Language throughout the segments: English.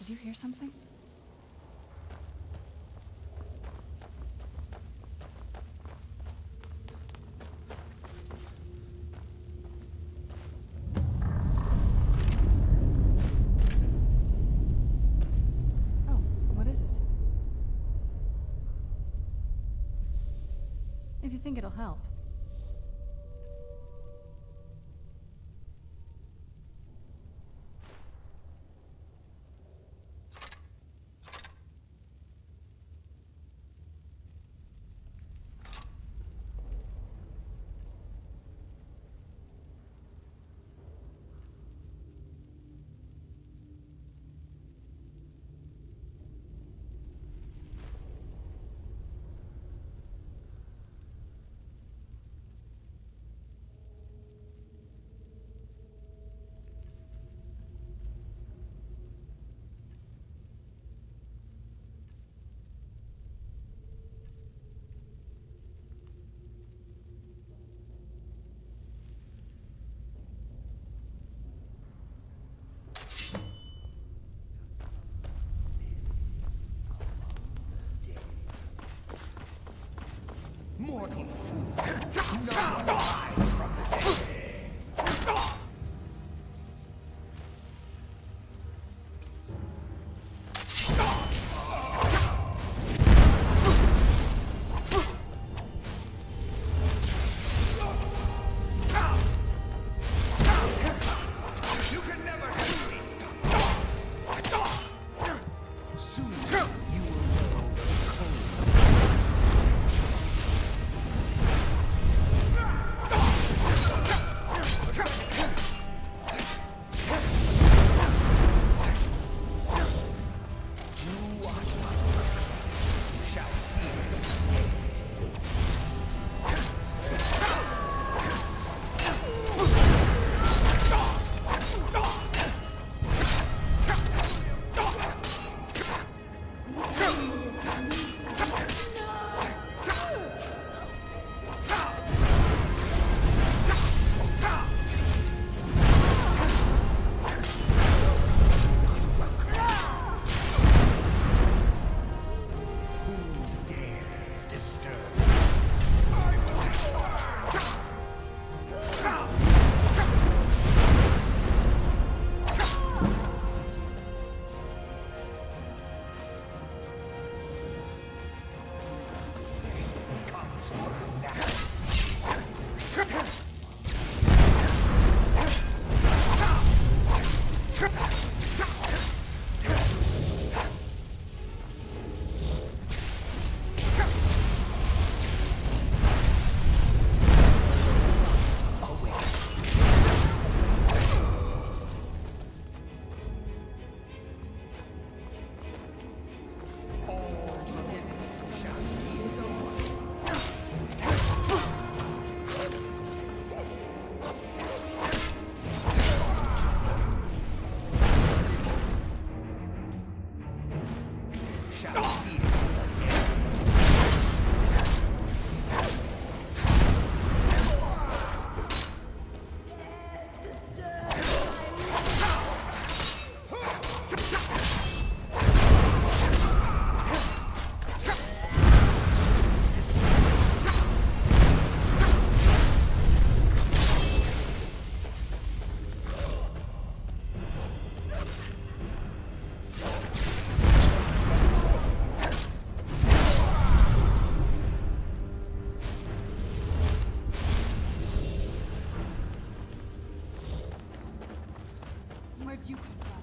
Did you hear something? Oh, what is it? If you think it'll help. Mortal fool! No one hides from the dead! You can never help me stop! Soon you will know the cold. Where'd you come from?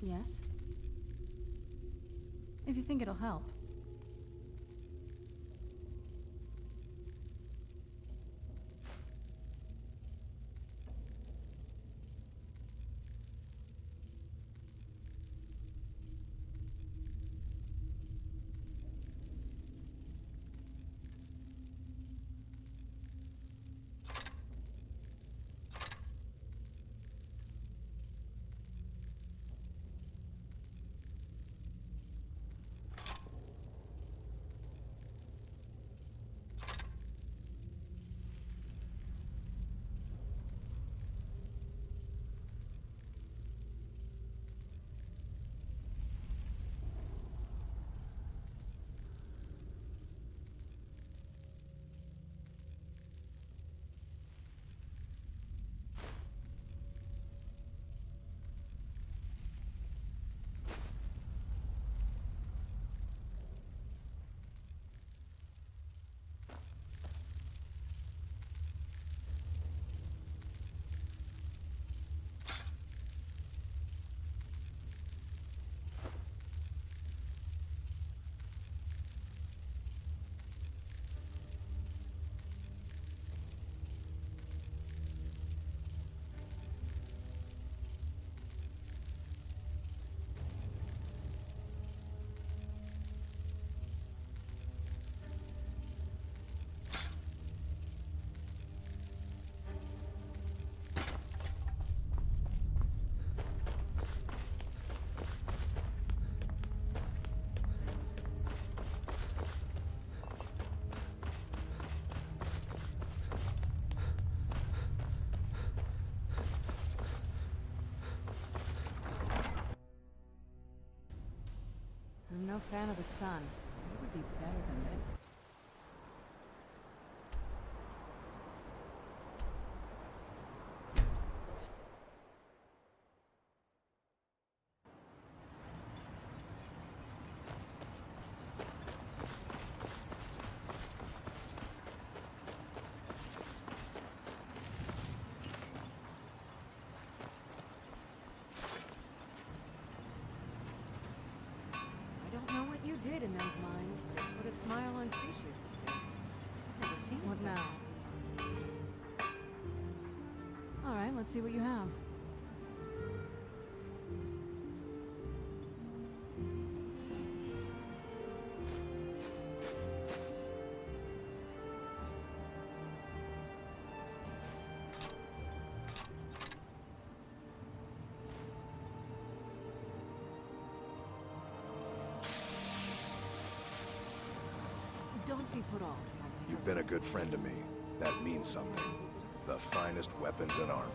Yes? If you think it'll help. I'm no fan of the sun. It would be better than this. I don't know what you did in those mines, but it put a smile on Precious' face. Never seen him What so now? happy. All right, let's see what you have. Don't be put off by my You've been a husband's good friend to me. That means something. The finest weapons and armor.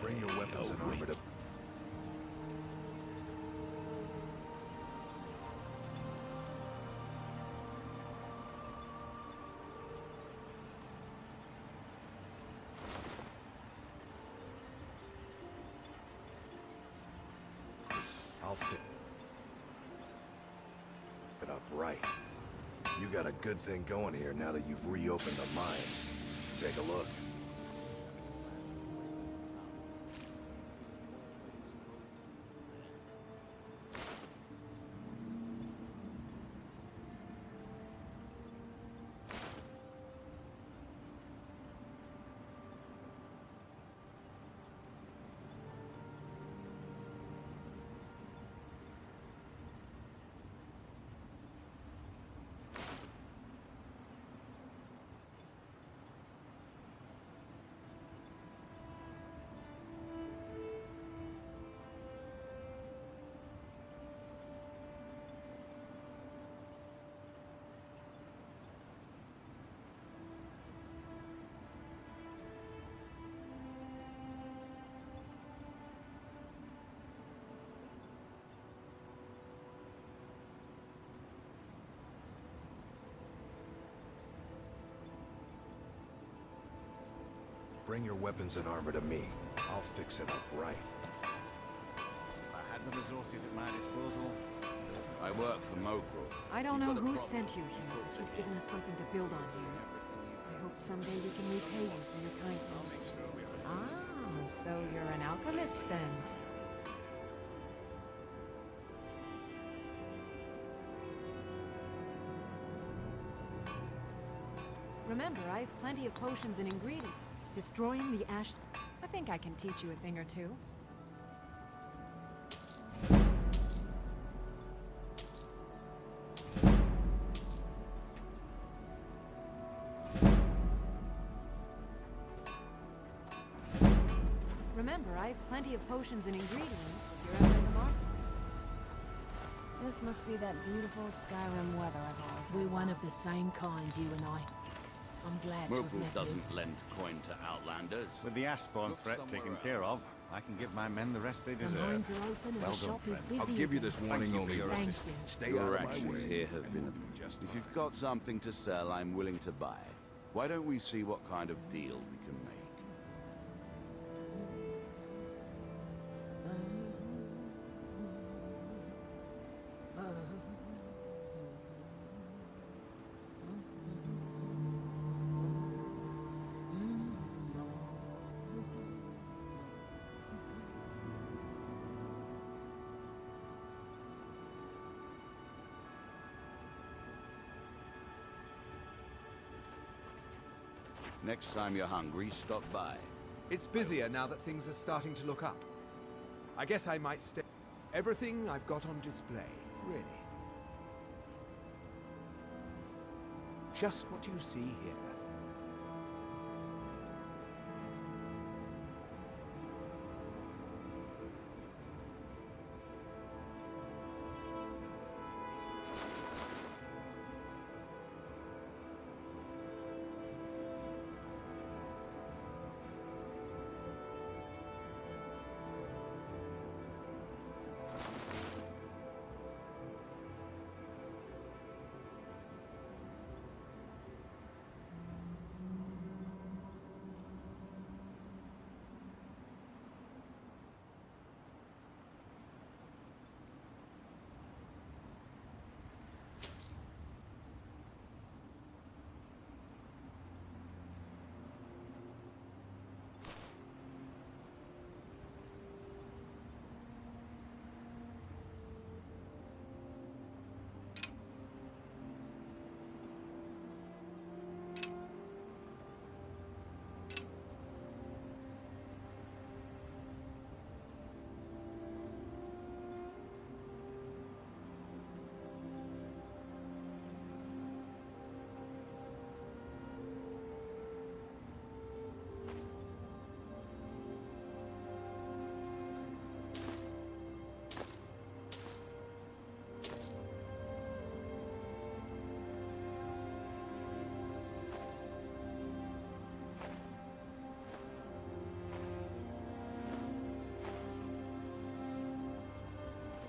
Bring your weapons and armor to... I'll fix it up right. You got a good thing going here now that you've reopened the mines. Take a look. Bring your weapons and armor to me. I'll fix it up right. If I had the resources at my disposal. I work for Mogul. I don't know who sent you here, but you've given us something to build on here. I hope someday we can repay you for your kindness. Ah, so you're an alchemist then? Remember, I have plenty of potions and ingredients. Destroying the ash... I think I can teach you a thing or two. Remember, I have plenty of potions and ingredients if you're ever in the market. This must be that beautiful Skyrim weather I've always heard We're one about. of the same kind, you and I. I'm glad to have Mogul met you. doesn't lend coin to outlanders. With the Ashbourne threat taken care of, I can give my men the rest they The deserve. mines are open and Well the done, shop is friend. busy. I'll give you this again. warning Thank you only for your Thank once. you. Stay Your out of my actions way. here have been... If you've got something to sell, I'm willing to buy. Why don't we see what kind of deal we can make? Next time you're hungry, stop by. It's busier now that things are starting to look up. I guess I might stay. Everything I've got on display, really. Just what you see here.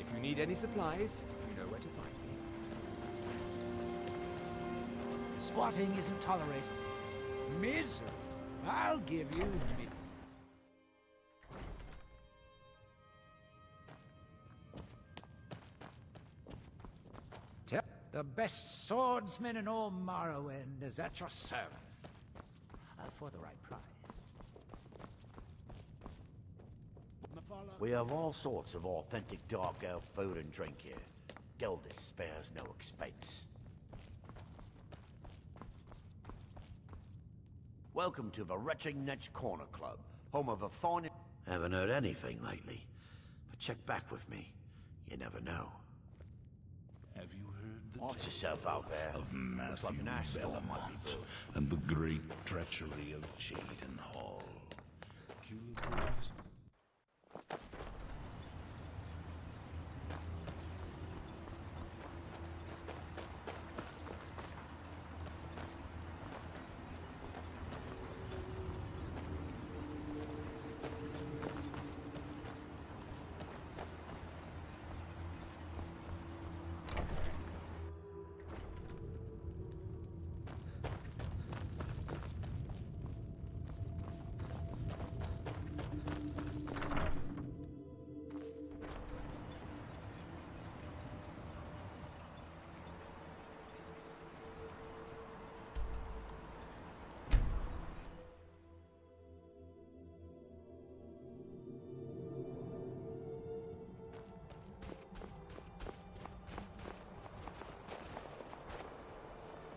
If you need any supplies, you know where to find me. Squatting isn't tolerated. Misery. I'll give you mid. The best swordsman in all Morrowind is at your service. For the right price. We have all sorts of authentic Dark Elf food and drink here. Geldis spares no expense. Welcome to the Retching Netch Corner Club, home of a fine... Haven't heard anything lately, but check back with me. You never know. Have you heard the Watch yourself out there. of Looks like Matthew an ash storm might be Bellamont brewing. and the great treachery of Jaden Hall? Culebrings?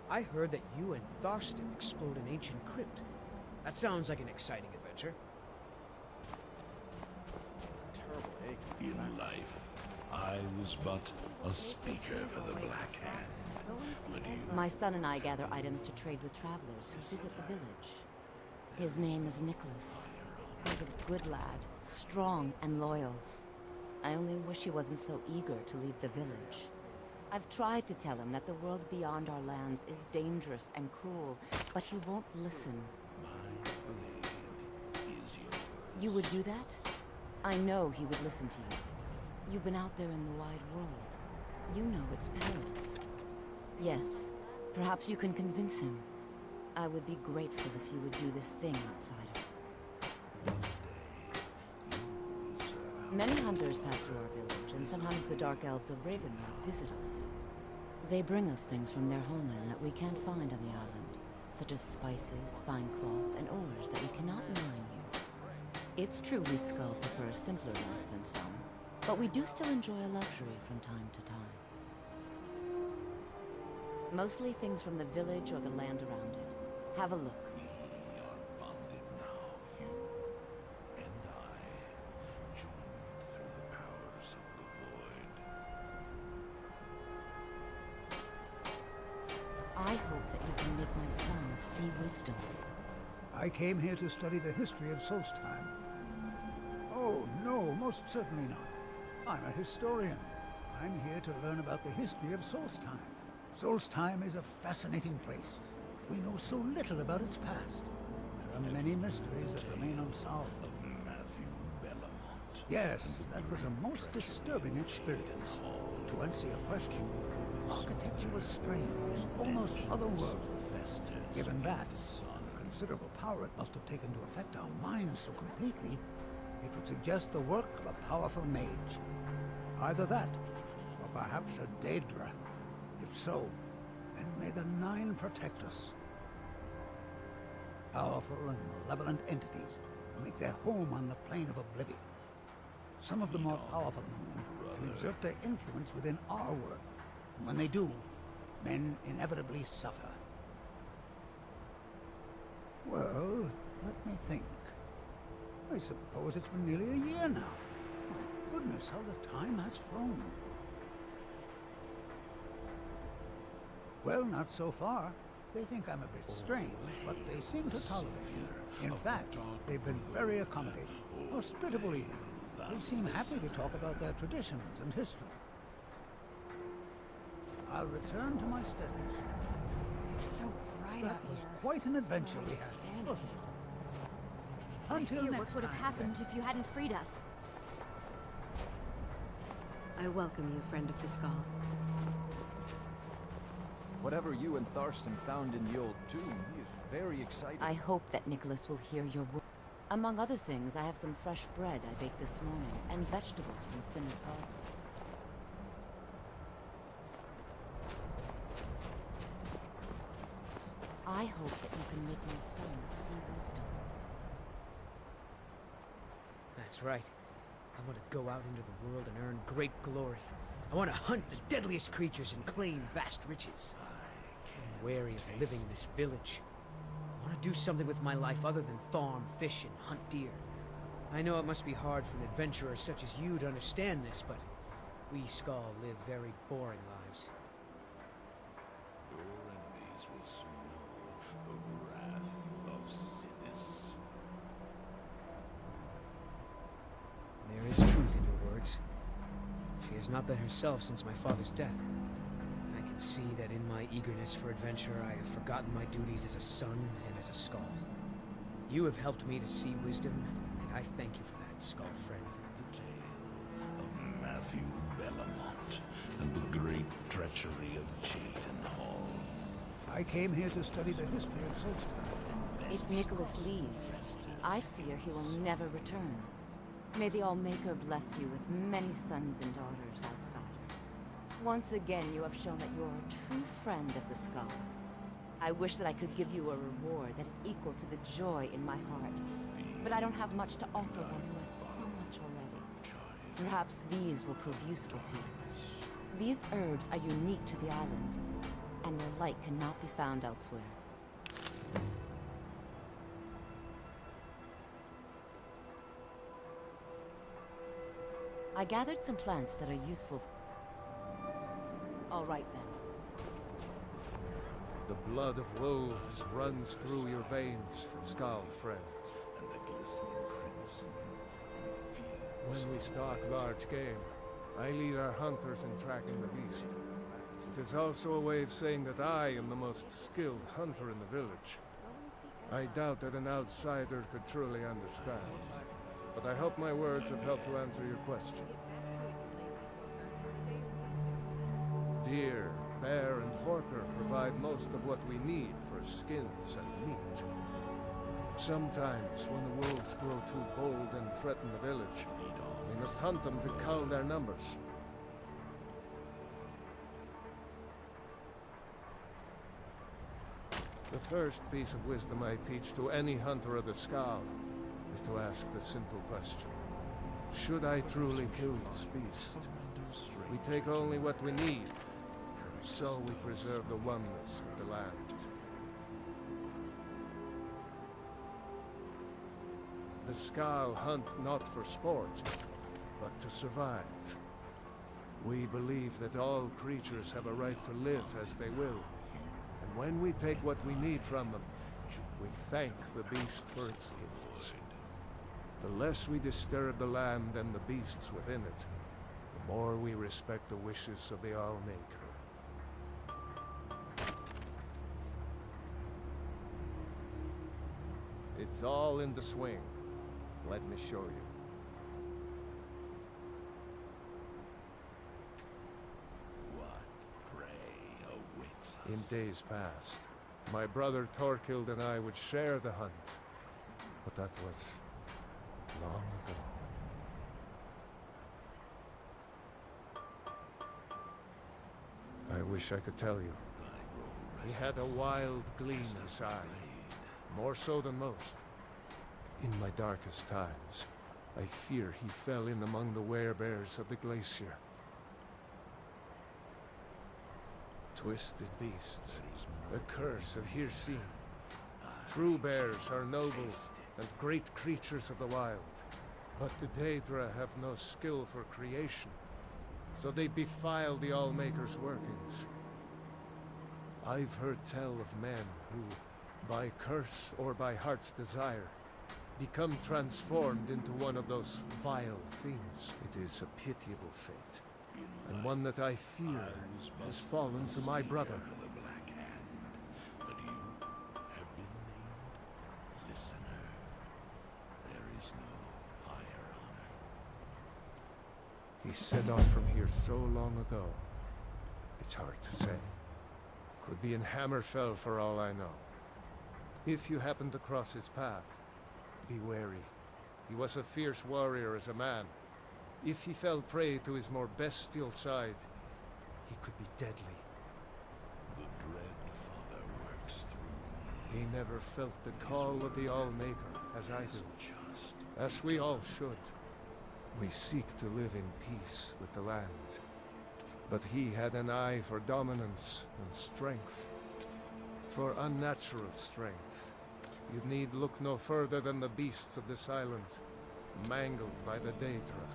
I heard that you and Tharstan explored an ancient crypt. That sounds like an exciting adventure. Terrible egg. In life, I was but a speaker for the Black Hand. But you... My son and I gather items to trade with travelers who visit the village. His name is Nicholas. He's a good lad, strong and loyal. I only wish he wasn't so eager to leave the village. I've tried to tell him that the world beyond our lands is dangerous and cruel, but he won't listen. My blade is yours. You would do that? I know he would listen to you. You've been out there in the wide world. You know its perils. Yes, perhaps you can convince him. I would be grateful if you would do this thing, outsider. Many hunters pass through our village, and sometimes the Dark Elves of Ravenloft visit us. They bring us things from their homeland that we can't find on the island, such as spices, fine cloth, and ores that we cannot mine here. It's true we Skull prefer a simpler life than some, but we do still enjoy a luxury from time to time. Mostly things from the village or the land around it. Have a look. We are bonded now, you and I, joined through the powers of the void. I hope that you can make my son see wisdom. I came here to study the history of Solstheim. Oh, no, most certainly not. I'm a historian. I'm here to learn about the history of Solstheim. Solstheim is a fascinating place. We know so little about its past. There are many mysteries that remain unsolved. Of Matthew Bellamont. Yes, that was a most disturbing experience. To answer your question, architecture was strange, almost otherworldly. Given that, the considerable power it must have taken to affect our minds so completely, it would suggest the work of a powerful mage. Either that, or perhaps a Daedra. If so, then may the Nine protect us. Powerful and malevolent entities who make their home on the plane of oblivion. Some of the more powerful can exert their influence within our world. And when they do, men inevitably suffer. Well, let me think. I suppose it's been nearly a year now. My goodness, how the time has flown. Well, not so far. They think I'm a bit strange, but they seem to tolerate me. In fact, they've been very accommodating, hospitable even. They seem happy to talk about their traditions and history. I'll return to my studies. It's so bright out That was here. quite an adventure we had, Stand wasn't it. it? Until next What would have time, happened if you hadn't freed us? I welcome you, friend of the Skull. Whatever you and Tharstan found in the old tomb, he is very excited. I hope that Nicholas will hear your word. Among other things, I have some fresh bread I baked this morning, and vegetables from Finna's garden. I hope that you can make my son see wisdom. That's right. I want to go out into the world and earn great glory. I want to hunt the deadliest creatures and claim vast riches. I'm wary of living in this village. I want to do something with my life other than farm, fish, and hunt deer. I know it must be hard for an adventurer such as you to understand this, but we Skull live very boring lives. Your enemies will soon know the wrath of Sithis. There is truth in your words. She has not been herself since my father's death. I can see that in my eagerness for adventure, I have forgotten my duties as a son and as a Skull. You have helped me to see wisdom, and I thank you for that, Skull friend. The tale of Matthew Bellamont and the great treachery of Jaden Hall. I came here to study the history of Solstar. If Nicholas leaves, I fear he will never return. May the Allmaker bless you with many sons and daughters, outsider. Once again, you have shown that you are a true friend of the Skull. I wish that I could give you a reward that is equal to the joy in my heart, but I don't have much to offer one who has so much already. Perhaps these will prove useful to you. These herbs are unique to the island, and their like cannot be found elsewhere. I gathered some plants that are useful. All right then. The blood of wolves runs through your veins, Skull friend. And the glistening crimson on the fields. When we stalk large game, I lead our hunters in tracking the beast. It is also a way of saying that I am the most skilled hunter in the village. I doubt that an outsider could truly understand, but I hope my words have helped to answer your question. Deer, bear, and horker provide most of what we need for skins and meat. Sometimes, when the wolves grow too bold and threaten the village, we must hunt them to cull their numbers. The first piece of wisdom I teach to any hunter of the Skull is to ask the simple question. Should I truly kill this beast? We take only what we need, so we preserve the oneness of the land. The Skull hunt not for sport, but to survive. We believe that all creatures have a right to live as they will, and when we take what we need from them, we thank the beast for its gifts. The less we disturb the land and the beasts within it, the more we respect the wishes of the Allmaker. It's all in the swing. Let me show you. What prey awaits us? In days past, my brother Torkild and I would share the hunt, but that was long ago. I wish I could tell you. He had a wild gleam in his eye, more so than most. In my darkest times, I fear he fell in among the werebears of the glacier. Twisted beasts, a curse of Hircine. True bears are noble and great creatures of the wild, but the Daedra have no skill for creation, so they defile the Allmaker's workings. I've heard tell of men who, by curse or by heart's desire, become transformed into one of those vile things. It is a pitiable fate, and one that I fear has fallen to my brother. For the Black Hand, but you have been named listener. There is no higher honor. He set off from here so long ago. It's hard to say. Could be in Hammerfell for all I know. If you happen to cross his path, be wary. He was a fierce warrior as a man. If he fell prey to his more bestial side, he could be deadly. The dread Father works through me. He never felt the call of the All-Maker, as I do. As we all should. We seek to live in peace with the land. But he had an eye for dominance and strength. For unnatural strength. You need look no further than the beasts of this island, mangled by the Daedra.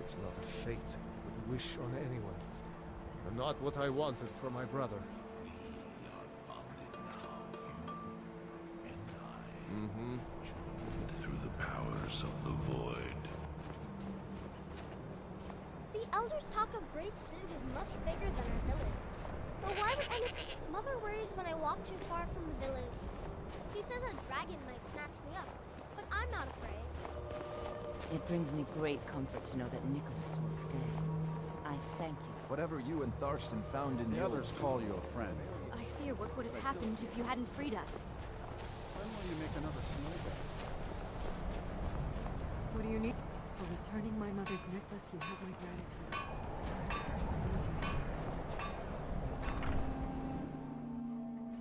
It's not a fate I would wish on anyone, and not what I wanted for my brother. We are bonded now, you and I, Mm-hmm. joined through the powers of the void. The elders talk of Great Sig is much bigger than our village. But why would any... Mother worries when I walk too far from the village. She says a dragon might snatch me up, but I'm not afraid. It brings me great comfort to know that Nicholas will stay. I thank you. Whatever you and Tharstan found in the others call you a friend. I fear what would have happened if you hadn't freed us. When will you make another snowball? What do you need? For returning my mother's necklace, you have my gratitude.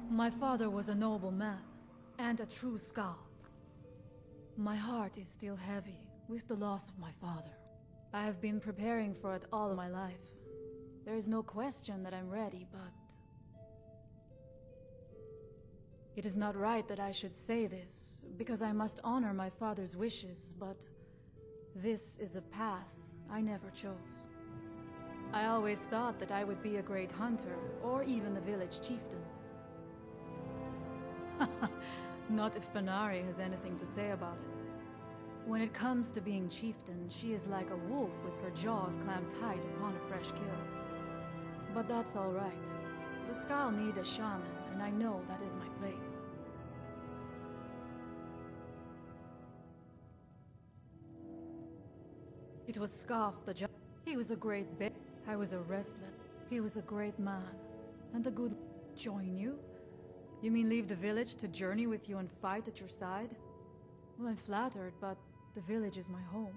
My father was a noble man, and a true Skald. My heart is still heavy with the loss of my father. I have been preparing for it all my life. There is no question that I'm ready, but... It is not right that I should say this, because I must honor my father's wishes, but... This is a path I never chose. I always thought that I would be a great hunter, or even a village chieftain. Not if Fenari has anything to say about it. When it comes to being chieftain, she is like a wolf with her jaws clamped tight upon a fresh kill. But that's all right. The Skal need a shaman, and I know that is my place. It was Scarf the giant. He was a great bit. I was a wrestler. He was a great man. And a good... Join you? You mean leave the village to journey with you and fight at your side? Well, I'm flattered, but the village is my home.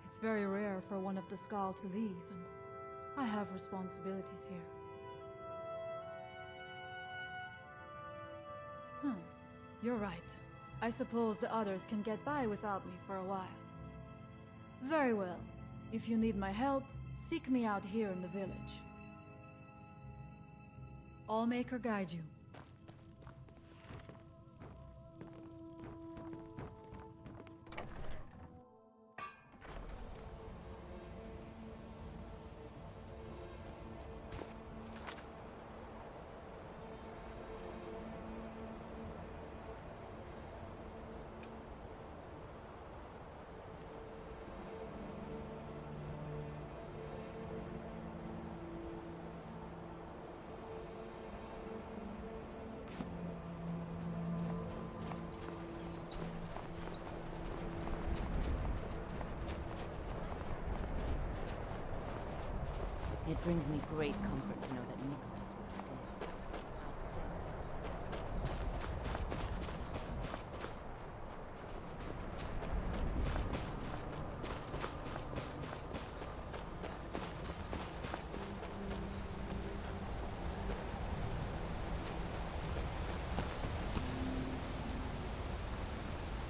It's very rare for one of the Skal to leave, and I have responsibilities here. You're right. I suppose the others can get by without me for a while. Very well. If you need my help, seek me out here in the village. Allmaker guide you. It brings me great comfort to know that Nicholas will stay.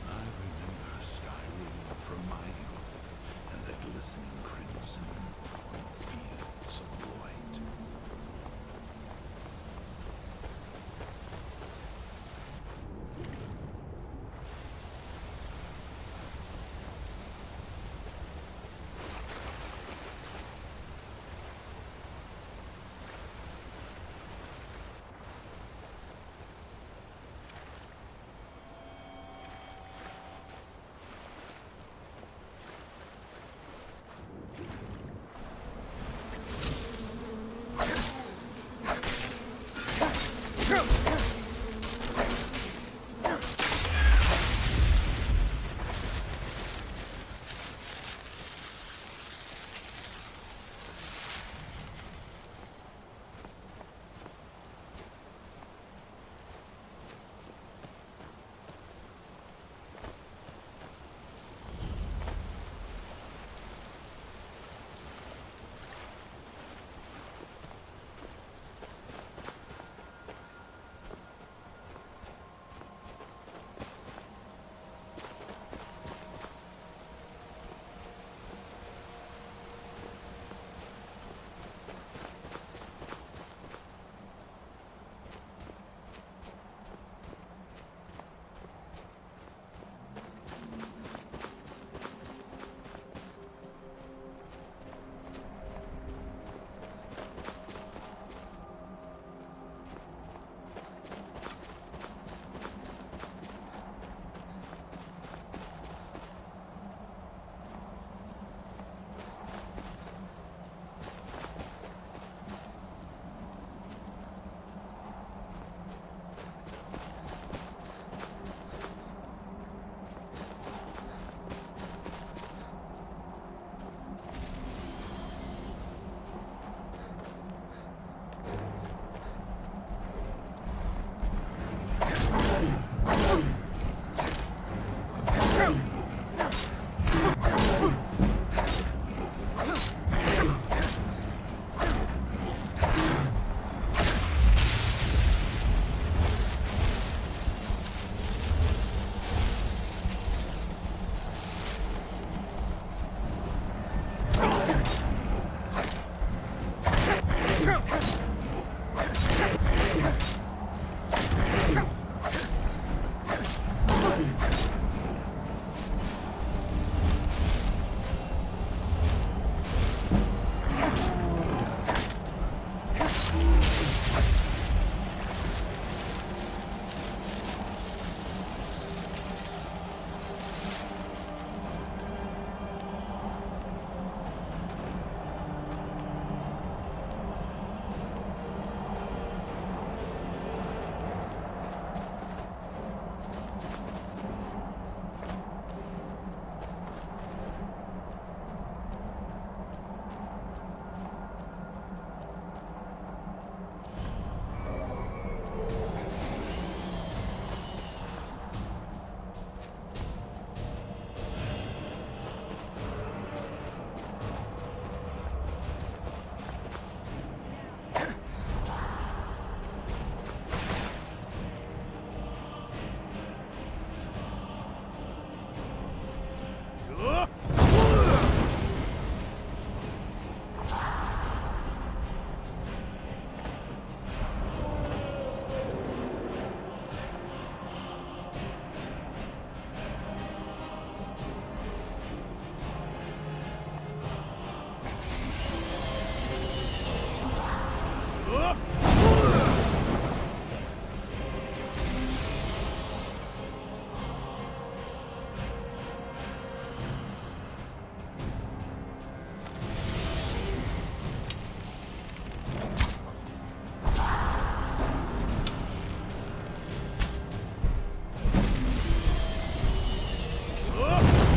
I remember Skyrim from my youth, and the glistening crimson on fields of white.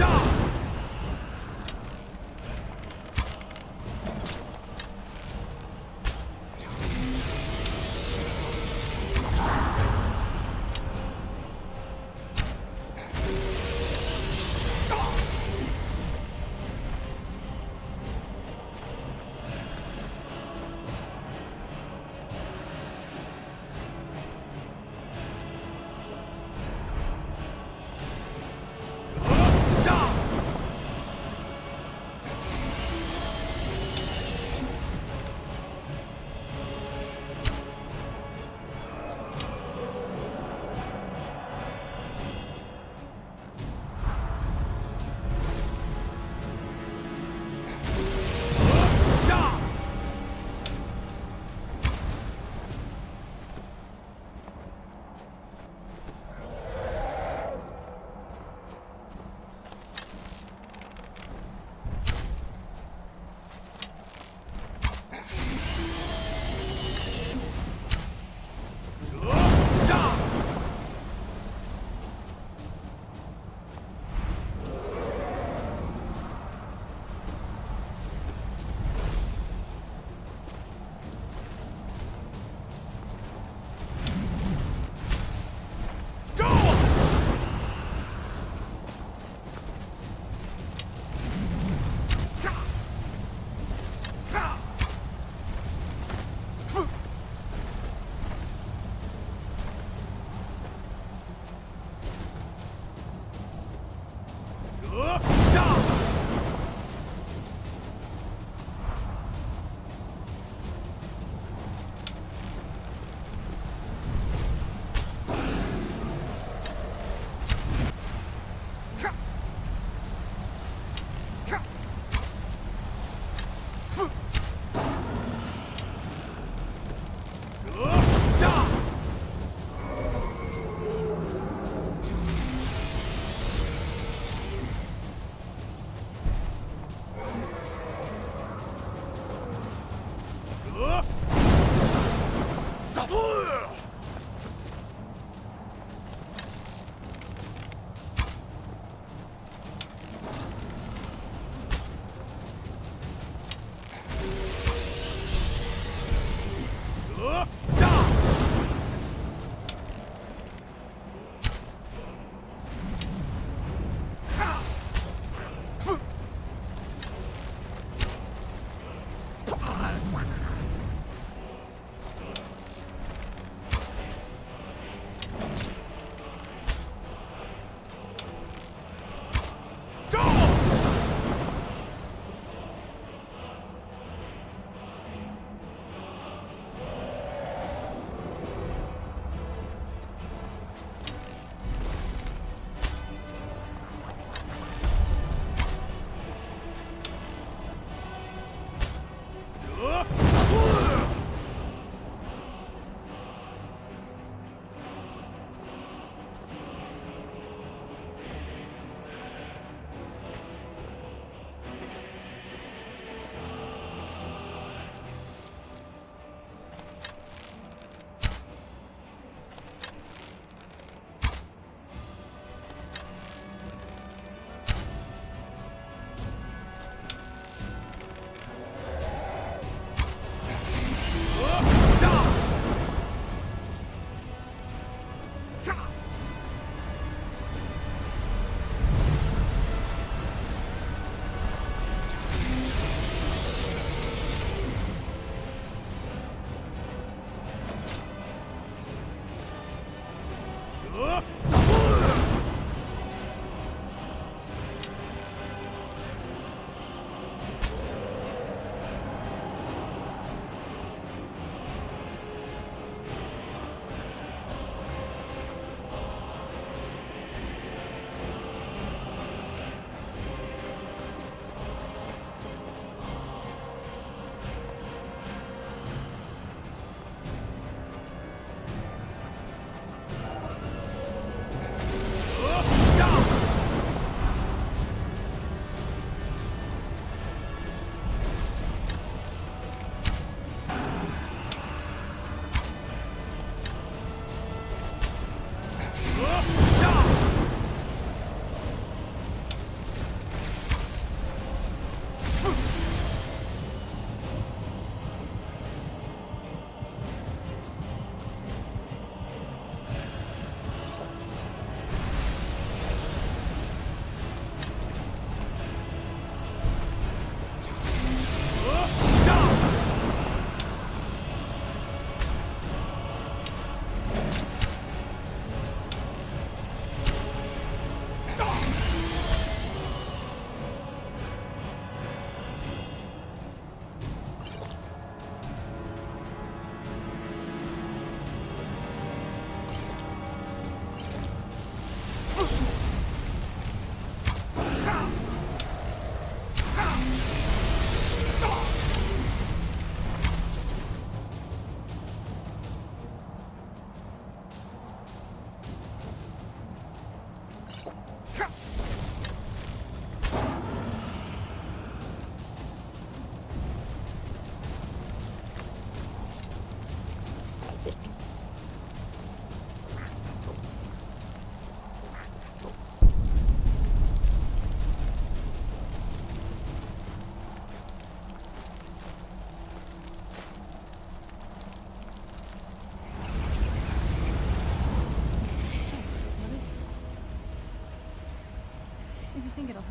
Stop!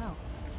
help.